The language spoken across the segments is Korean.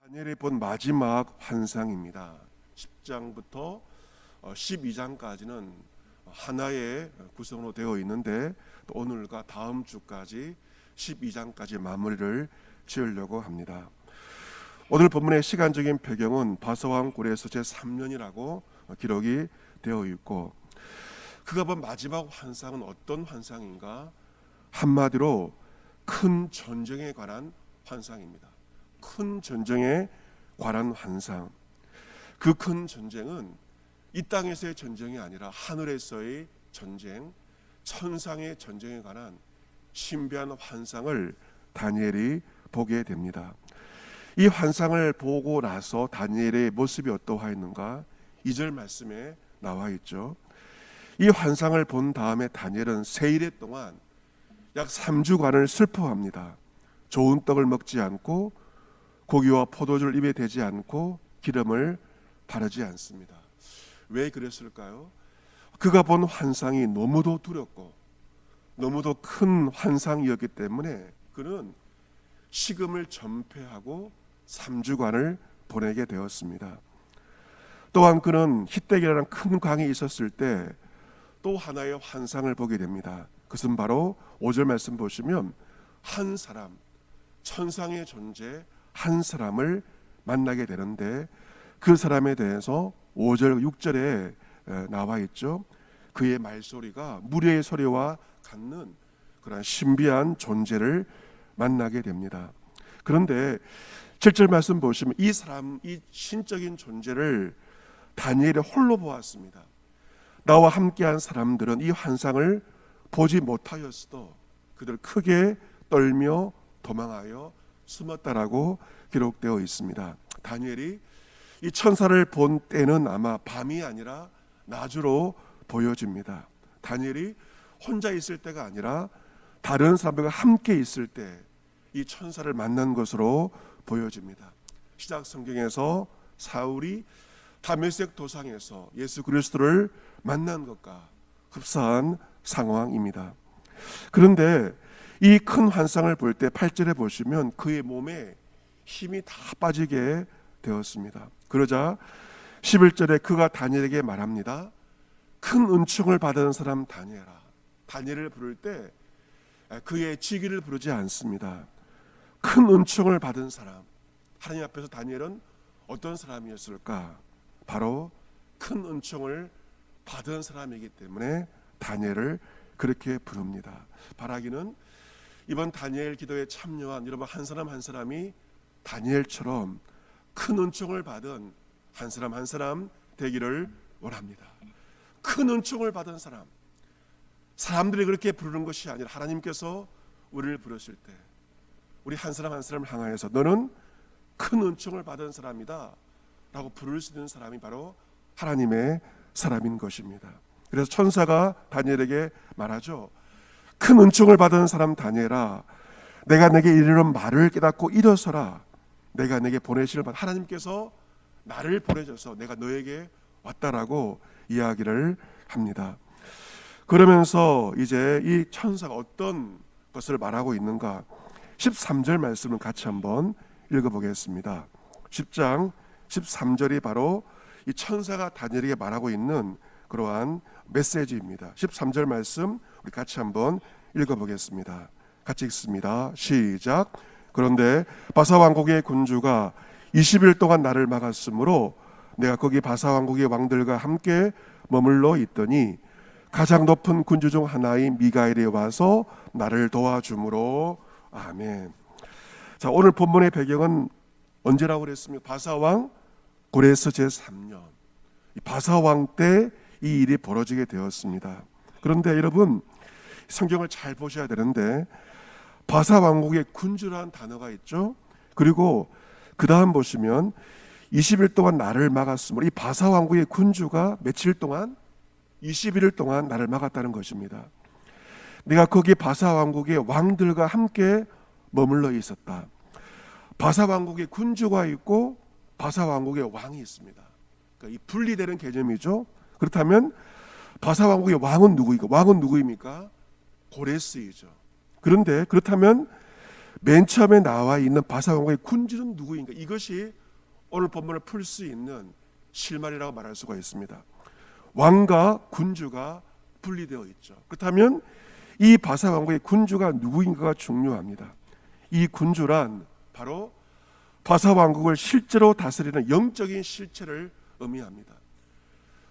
다니엘이 본 마지막 환상입니다. 10장부터 12장까지는 하나의 구성으로 되어 있는데 또 오늘과 다음 주까지 12장까지 마무리를 지으려고 합니다. 오늘 본문의 시간적인 배경은 바사왕 고레스 제3년이라고 기록이 되어 있고, 그가 본 마지막 환상은 어떤 환상인가? 한마디로 큰 전쟁에 관한 환상입니다. 큰 전쟁에 관한 환상. 그 큰 전쟁은 이 땅에서의 전쟁이 아니라 하늘에서의 전쟁, 천상의 전쟁에 관한 신비한 환상을 다니엘이 보게 됩니다. 이 환상을 보고 나서 다니엘의 모습이 어떠하였는가? 2절 말씀에 나와 있죠. 이 환상을 본 다음에 다니엘은 세일에 동안 약 3주간을 슬퍼합니다. 좋은 떡을 먹지 않고 고기와 포도주를 입에 대지 않고 기름을 바르지 않습니다. 왜 그랬을까요? 그가 본 환상이 너무도 두렵고 너무도 큰 환상이었기 때문에 그는 식음을 전폐하고 3주간을 보내게 되었습니다. 또한 그는 히데기라는 큰 강이 있었을 때 또 하나의 환상을 보게 됩니다. 그것은 바로 5절 말씀 보시면 한 사람, 천상의 존재 한 사람을 만나게 되는데, 그 사람에 대해서 5절 6절에 나와 있죠. 그의 말소리가 무리의 소리와 같는 그런 신비한 존재를 만나게 됩니다. 그런데 7절 말씀 보시면 이 사람, 이 신적인 존재를 다니엘이 홀로 보았습니다. 나와 함께한 사람들은 이 환상을 보지 못하였어도 그들 크게 떨며 도망하여 숨었다라고 기록되어 있습니다. 다니엘이 이 천사를 본 때는 아마 밤이 아니라 낮으로 보여집니다. 다니엘이 혼자 있을 때가 아니라 다른 사람들과 함께 있을 때 이 천사를 만난 것으로 보여집니다. 시작 성경에서 사울이 다메섹 도상에서 예수 그리스도를 만난 것과 흡사한 상황입니다. 그런데 이 큰 환상을 볼 때 8절에 보시면 그의 몸에 힘이 다 빠지게 되었습니다. 그러자 11절에 그가 다니엘에게 말합니다. 큰 은총을 받은 사람 다니엘아. 다니엘을 부를 때 그의 직위를 부르지 않습니다. 큰 은총을 받은 사람. 하나님 앞에서 다니엘은 어떤 사람이었을까? 바로 큰 은총을 받은 사람이기 때문에 다니엘을 그렇게 부릅니다. 바라기는 이번 다니엘 기도에 참여한 여러분 한 사람 한 사람이 다니엘처럼 큰 은총을 받은 한 사람 한 사람 되기를 원합니다. 큰 은총을 받은 사람, 사람들이 그렇게 부르는 것이 아니라 하나님께서 우리를 부르실 때 우리 한 사람 한 사람을 향하여서 너는 큰 은총을 받은 사람이다 라고 부를 수 있는 사람이 바로 하나님의 사람인 것입니다. 그래서 천사가 다니엘에게 말하죠. 큰 은총을 받은 사람 다니엘아, 내가 내게 이르는 말을 깨닫고 일어서라. 내가 내게 보내시는 하나님께서 나를 보내줘서 내가 너에게 왔다라고 이야기를 합니다. 그러면서 이제 이 천사가 어떤 것을 말하고 있는가? 13절 말씀을 같이 한번 읽어보겠습니다. 10장 13절이 바로 이 천사가 다니엘에게 말하고 있는 그러한 메시지입니다. 13절 말씀 우리 같이 한번 읽어보겠습니다. 같이 읽습니다. 시작. 그런데 바사 왕국의 군주가 20일 동안 나를 막았으므로 내가 거기 바사 왕국의 왕들과 함께 머물러 있더니 가장 높은 군주 중 하나인 미가엘이 와서 나를 도와주므로. 아멘. 자, 오늘 본문의 배경은 언제라고 그랬습니까? 바사왕 고레스 제3년 바사왕 때 이 일이 벌어지게 되었습니다. 그런데 여러분 성경을 잘 보셔야 되는데 바사왕국의 군주라는 단어가 있죠. 그리고 그 다음 보시면 20일 동안 나를 막았으므로 이 바사왕국의 군주가 며칠 동안 21일 동안 나를 막았다는 것입니다. 내가 거기 바사왕국의 왕들과 함께 머물러 있었다. 바사왕국의 군주가 있고 바사왕국의 왕이 있습니다. 그러니까 이 분리되는 개념이죠. 그렇다면 바사왕국의 왕은 누구입니까? 왕은 누구입니까? 고레스이죠. 그런데 그렇다면 맨 처음에 나와 있는 바사왕국의 군주는 누구인가? 이것이 오늘 본문을 풀 수 있는 실마리라고 말할 수가 있습니다. 왕과 군주가 분리되어 있죠. 그렇다면 이 바사왕국의 군주가 누구인가가 중요합니다. 이 군주란 바로 바사왕국을 실제로 다스리는 영적인 실체를 의미합니다.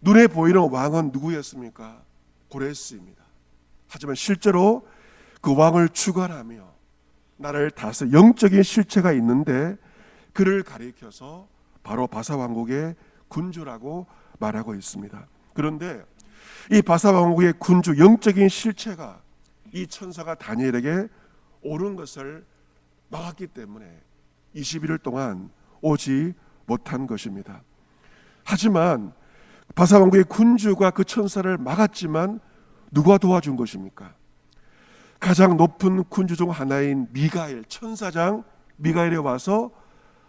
눈에 보이는 왕은 누구였습니까? 고레스입니다. 하지만 실제로 그 왕을 주관하며 나라를 다스리는 영적인 실체가 있는데 그를 가리켜서 바로 바사왕국의 군주라고 말하고 있습니다. 그런데 이 바사왕국의 군주 영적인 실체가 이 천사가 다니엘에게 오는 것을 막았기 때문에 21일 동안 오지 못한 것입니다. 하지만 바사왕국의 군주가 그 천사를 막았지만 누가 도와준 것입니까? 가장 높은 군주 중 하나인 미가엘, 천사장 미가엘이 와서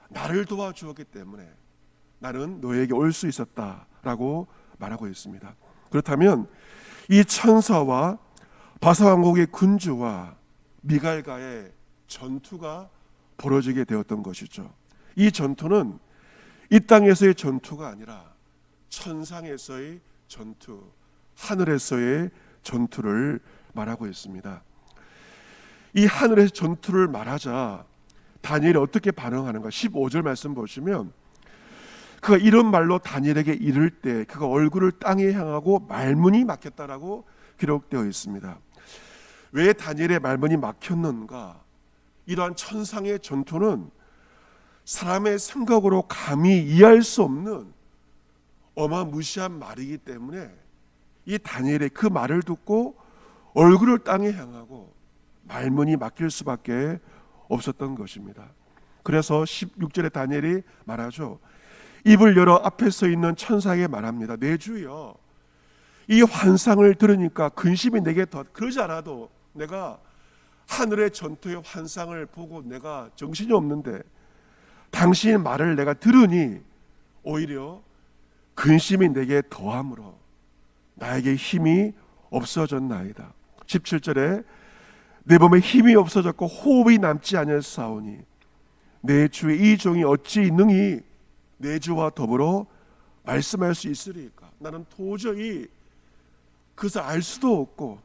나를 도와주었기 때문에 나는 너에게 올 수 있었다라고 말하고 있습니다. 그렇다면 이 천사와 바사왕국의 군주와 미가엘과의 전투가 벌어지게 되었던 것이죠. 이 전투는 이 땅에서의 전투가 아니라 천상에서의 전투, 하늘에서의 전투를 말하고 있습니다. 이 하늘에서 전투를 말하자 다니엘이 어떻게 반응하는가? 15절 말씀 보시면 그가 이런 말로 다니엘에게 이를 때 그가 얼굴을 땅에 향하고 말문이 막혔다라고 기록되어 있습니다. 왜 다니엘의 말문이 막혔는가? 이러한 천상의 전투는 사람의 생각으로 감히 이해할 수 없는 어마무시한 말이기 때문에 이 다니엘의 그 말을 듣고 얼굴을 땅에 향하고 말문이 막힐 수밖에 없었던 것입니다. 그래서 16절에 다니엘이 말하죠. 입을 열어 앞에 서 있는 천사에게 말합니다. 내 주여, 이 환상을 들으니까 근심이 내게 더, 그러지 않아도 내가 하늘의 전투의 환상을 보고 내가 정신이 없는데 당신의 말을 내가 들으니 오히려 근심이 내게 더함으로 나에게 힘이 없어졌나이다. 17절에 내 몸에 힘이 없어졌고 호흡이 남지 아니하사오니 내 주의 이 종이 어찌 능히 내 주와 더불어 말씀할 수 있으리까? 나는 도저히 그것을 알 수도 없고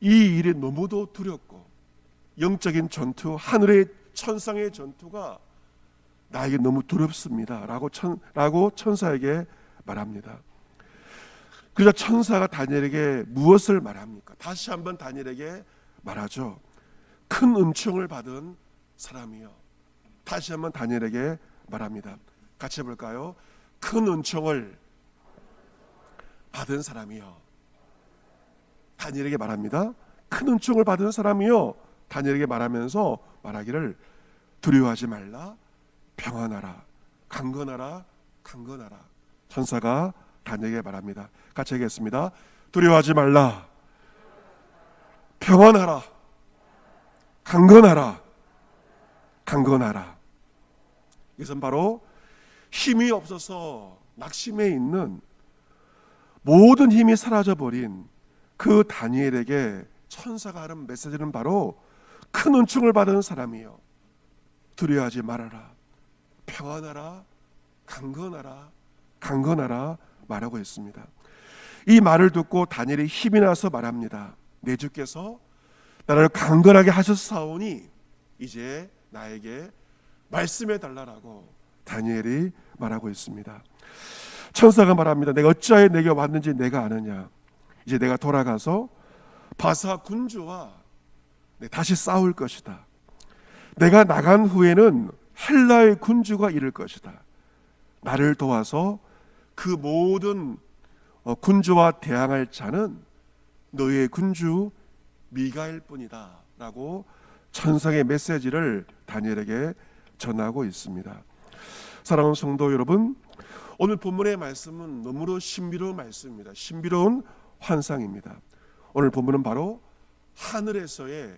이 일이 너무도 두렵고 영적인 전투, 하늘의 천상의 전투가 나에게 너무 두렵습니다 라고 천사에게 말합니다. 그래서 천사가 다니엘에게 무엇을 말합니까? 다시 한번 다니엘에게 말하죠. 큰 은총을 받은 사람이요. 다시 한번 다니엘에게 말합니다. 같이 해볼까요? 큰 은총을 받은 사람이요. 다니엘에게 말합니다. 큰 은총을 받은 사람이요. 다니엘에게 말하면서 말하기를 두려워하지 말라, 평안하라, 강건하라, 강건하라. 천사가 다니엘에게 말합니다. 같이 하겠습니다. 두려워하지 말라, 평안하라, 강건하라, 강건하라. 이것은 바로 힘이 없어서 낙심해 있는 모든 힘이 사라져버린 그 다니엘에게 천사가 하는 메시지는 바로 큰 은총을 받은 사람이요. 두려워하지 말아라, 평안하라, 강건하라, 강건하라 말하고 있습니다. 이 말을 듣고 다니엘이 힘이 나서 말합니다. 내 주께서 나를 강건하게 하셨사오니 이제 나에게 말씀해 달라라고 다니엘이 말하고 있습니다. 천사가 말합니다. 내가 어찌하여 내게 왔는지 내가 아느냐. 이제 내가 돌아가서 바사 군주와 다시 싸울 것이다. 내가 나간 후에는 헬라의 군주가 이를 것이다. 나를 도와서 그 모든 군주와 대항할 자는 너의 군주 미가엘 뿐이다 라고 천상의 메시지를 다니엘에게 전하고 있습니다. 사랑하는 성도 여러분, 오늘 본문의 말씀은 너무도 신비로운 말씀입니다. 신비로운 환상입니다. 오늘 본문은 바로 하늘에서의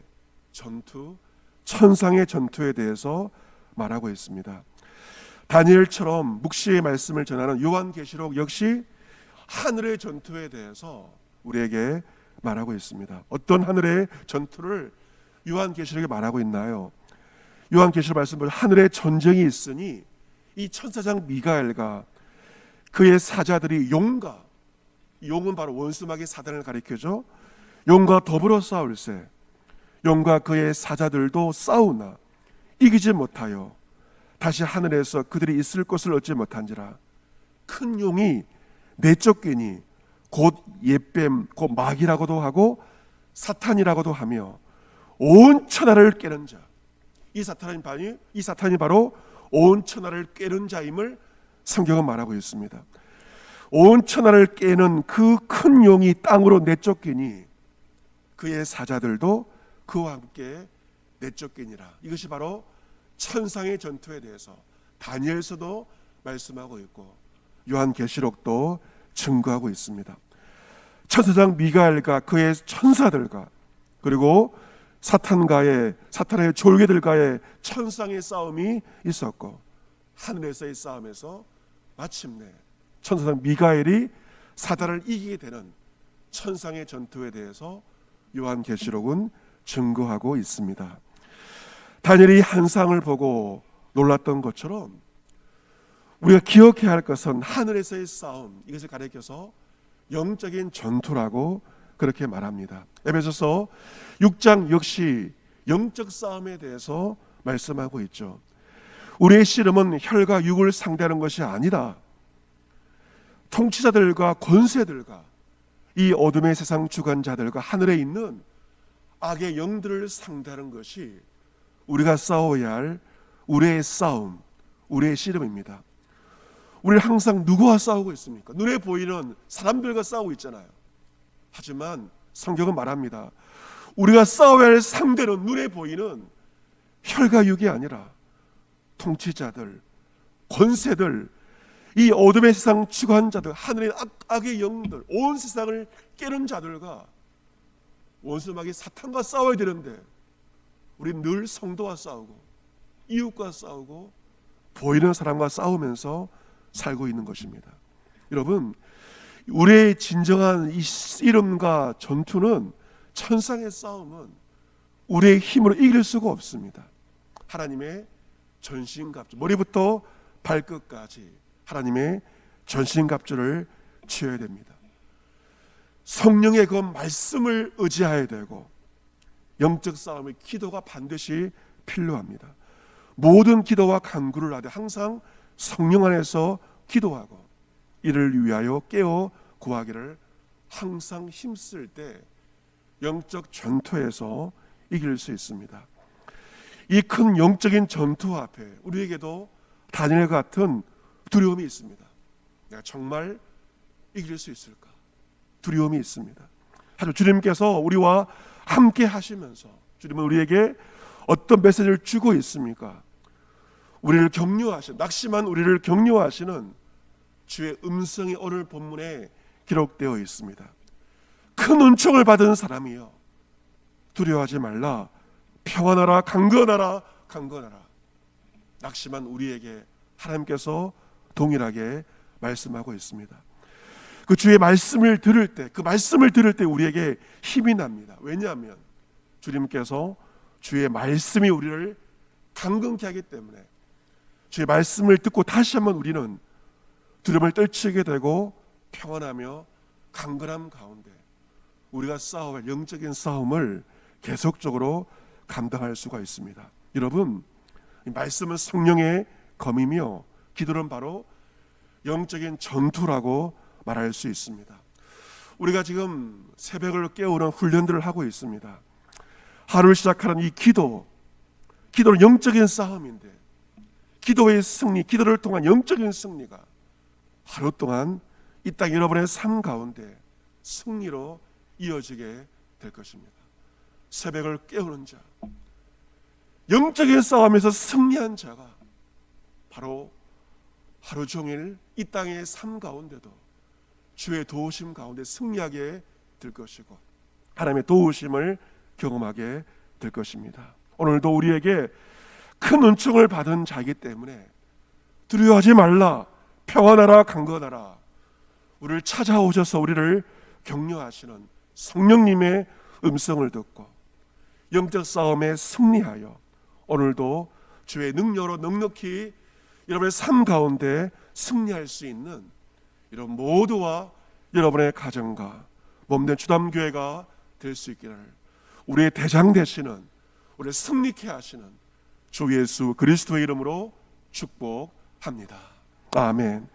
전투, 천상의 전투에 대해서 말하고 있습니다. 다니엘처럼 묵시의 말씀을 전하는 요한계시록 역시 하늘의 전투에 대해서 우리에게 말하고 있습니다. 어떤 하늘의 전투를 요한계시록에 말하고 있나요? 요한계시록 말씀 보면 하늘에 전쟁이 있으니 이 천사장 미가엘과 그의 사자들이 용은 바로 원수마귀 사단을 가리켜죠. 용과 더불어 싸울세. 용과 그의 사자들도 싸우나 이기지 못하여 다시 하늘에서 그들이 있을 곳을 얻지 못한지라. 큰 용이 내쫓기니 곧 옛뱀 곧 마귀라고도 하고 사탄이라고도 하며 온 천하를 깨는 자. 이 사탄이 바로 온 천하를 깨는 자임을 성경은 말하고 있습니다. 온 천하를 깨는 그 큰 용이 땅으로 내쫓기니 그의 사자들도 그와 함께 내쫓기니라. 이것이 바로 천상의 전투에 대해서 다니엘서도 말씀하고 있고 요한계시록도 증거하고 있습니다. 천사장 미가엘과 그의 천사들과 그리고 사탄의 졸개들과의 천상의 싸움이 있었고 하늘에서의 싸움에서 마침내 천사장 미가엘이 사단을 이기게 되는 천상의 전투에 대해서 요한계시록은 증거하고 있습니다. 다니엘이 환상을 보고 놀랐던 것처럼 우리가 기억해야 할 것은 하늘에서의 싸움, 이것을 가리켜서 영적인 전투라고 그렇게 말합니다. 에베소서 6장 역시 영적 싸움에 대해서 말씀하고 있죠. 우리의 씨름은 혈과 육을 상대하는 것이 아니라 통치자들과 권세들과 이 어둠의 세상 주관자들과 하늘에 있는 악의 영들을 상대하는 것이 우리가 싸워야 할 우리의 싸움, 우리의 씨름입니다. 우리는 항상 누구와 싸우고 있습니까? 눈에 보이는 사람들과 싸우고 있잖아요. 하지만 성경은 말합니다. 우리가 싸워야 할 상대는 눈에 보이는 혈과 육이 아니라 통치자들, 권세들, 이 어둠의 세상 주관자들, 하늘의 악의 영들, 온 세상을 깨는 자들과 원수마귀 사탄과 싸워야 되는데 우리는 늘 성도와 싸우고 이웃과 싸우고 보이는 사람과 싸우면서 살고 있는 것입니다. 여러분, 우리의 진정한 이 씨름과 전투는 천상의 싸움은 우리의 힘으로 이길 수가 없습니다. 하나님의 전신갑주, 머리부터 발끝까지 하나님의 전신갑주를 취해야 됩니다. 성령의 그 말씀을 의지해야 되고 영적 싸움의 기도가 반드시 필요합니다. 모든 기도와 간구를 하되 항상 성령 안에서 기도하고 이를 위하여 깨어 구하기를 항상 힘쓸 때 영적 전투에서 이길 수 있습니다. 이 큰 영적인 전투 앞에 우리에게도 다니엘 같은 두려움이 있습니다. 내가 정말 이길 수 있을까? 두려움이 있습니다. 하지만 주님께서 우리와 함께 하시면서 주님은 우리에게 어떤 메시지를 주고 있습니까? 우리를 격려하시는, 낙심한 우리를 격려하시는 주의 음성이 오늘 본문에 기록되어 있습니다. 큰 은총을 받은 사람이여 두려워하지 말라. 평안하라. 강건하라. 강건하라. 낙심한 우리에게 하나님께서 동일하게 말씀하고 있습니다. 그 주의 말씀을 들을 때, 그 말씀을 들을 때 우리에게 힘이 납니다. 왜냐하면 주님께서 주의 말씀이 우리를 강건케 하기 때문에 주의 말씀을 듣고 다시 한번 우리는 두려움을 떨치게 되고 평안하며 강건함 가운데 우리가 싸워야 할 영적인 싸움을 계속적으로 감당할 수가 있습니다. 여러분, 이 말씀은 성령의 검이며 기도는 바로 영적인 전투라고 말할 수 있습니다. 우리가 지금 새벽을 깨우는 훈련들을 하고 있습니다. 하루를 시작하는 이 기도는 영적인 싸움인데 기도의 승리, 기도를 통한 영적인 승리가 하루 동안 이 땅 여러분의 삶 가운데 승리로 이어지게 될 것입니다. 새벽을 깨우는 자, 영적인 싸움에서 승리한 자가 바로 하루 종일 이 땅의 삶 가운데도 주의 도우심 가운데 승리하게 될 것이고 하나님의 도우심을 경험하게 될 것입니다. 오늘도 우리에게 큰 은총을 받은 자이기 때문에 두려워하지 말라. 평안하라. 강건하라. 우리를 찾아오셔서 우리를 격려하시는 성령님의 음성을 듣고 영적 싸움에 승리하여 오늘도 주의 능력으로 넉넉히 여러분의 삶 가운데 승리할 수 있는 이런 모두와 여러분의 가정과 몸된 주담교회가 될 수 있기를 우리의 대장 되시는, 우리를 승리케 하시는 주 예수 그리스도의 이름으로 축복합니다. 아멘.